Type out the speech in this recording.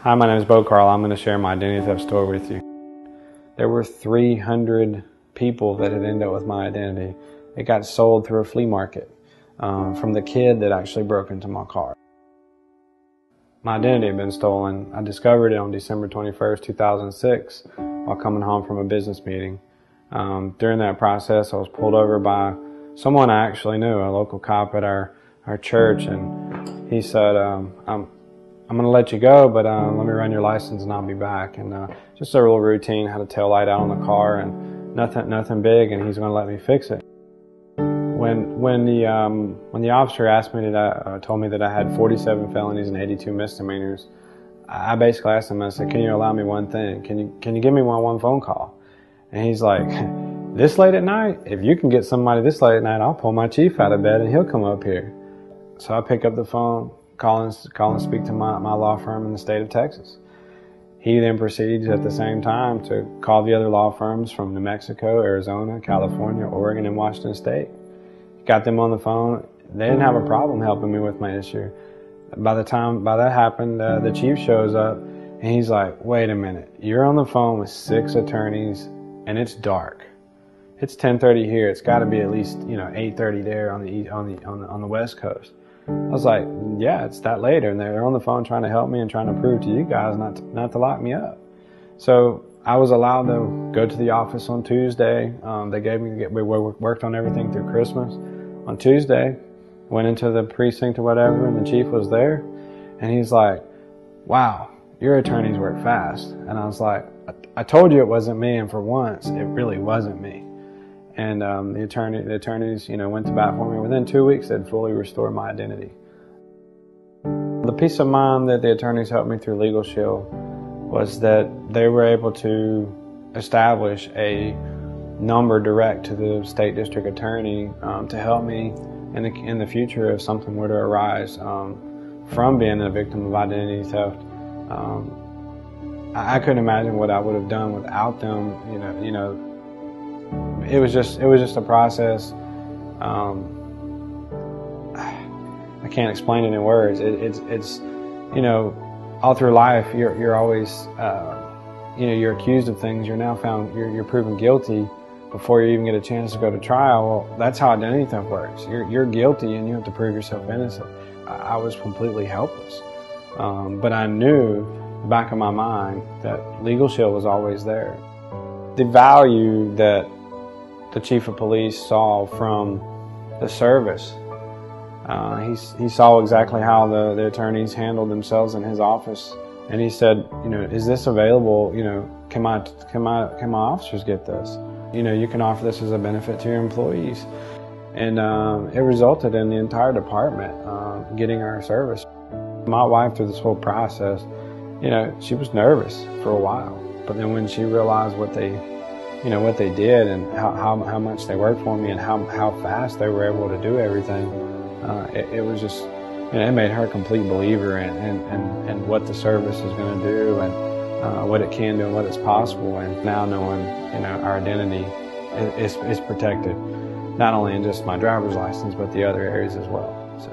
Hi, my name is Bo Carl. I'm going to share my identity theft story with you. There were 300 people that had ended up with my identity. It got sold through a flea market from the kid that actually broke into my car. My identity had been stolen. I discovered it on December 21st, 2006 while coming home from a business meeting. During that process, I was pulled over by someone I actually knew, a local cop at our church, and he said, I'm going to let you go, but let me run your license and I'll be back. And just a little routine, had a tail light out on the car and nothing big, and he's going to let me fix it. When the officer asked me told me that I had 47 felonies and 82 misdemeanors, I basically asked him, I said, can you allow me one thing? Can you give me one phone call? And he's like, this late at night? If you can get somebody this late at night, I'll pull my chief out of bed and he'll come up here. So I pick up the phone, call and speak to my law firm in the state of Texas. He then proceeds at the same time to call the other law firms from New Mexico, Arizona, California, Oregon, and Washington State. Got them on the phone. They didn't have a problem helping me with my issue. By that happened, the chief shows up and he's like, wait a minute, you're on the phone with 6 attorneys and it's dark. It's 10:30 here. It's got to be at least 8:30 there on the West Coast. I was like, yeah, it's that later, and they're on the phone trying to help me and trying to prove to you guys not to lock me up. So I was allowed to go to the office on Tuesday. We worked on everything through Christmas. On Tuesday, went into the precinct or whatever, and the chief was there, and he's like, wow, your attorneys work fast. And I was like, I told you it wasn't me, and for once, it really wasn't me. And the attorneys, went to bat for me. Within 2 weeks, they'd fully restored my identity. The peace of mind that the attorneys helped me through Legal Shield was that they were able to establish a number direct to the state district attorney to help me in the future if something were to arise from being a victim of identity theft. I couldn't imagine what I would have done without them. It was just a process. I can't explain it in words. It's all through life you're always you're accused of things. You're now found you're proven guilty before you even get a chance to go to trial. Well, that's how identity theft works. You're guilty and you have to prove yourself innocent. I was completely helpless, but I knew in the back of my mind that Legal Shield was always there. The value that the chief of police saw from the service. He saw exactly how the attorneys handled themselves in his office, and he said, is this available? Can my officers get this? You can offer this as a benefit to your employees, and it resulted in the entire department getting our service. My wife, through this whole process, she was nervous for a while, but then when she realized what they did and how much they worked for me and how fast they were able to do everything, it was just, it made her a complete believer in what the service is going to do and what it can do and what is possible. And now knowing, our identity is protected, not only in just my driver's license, but the other areas as well. So.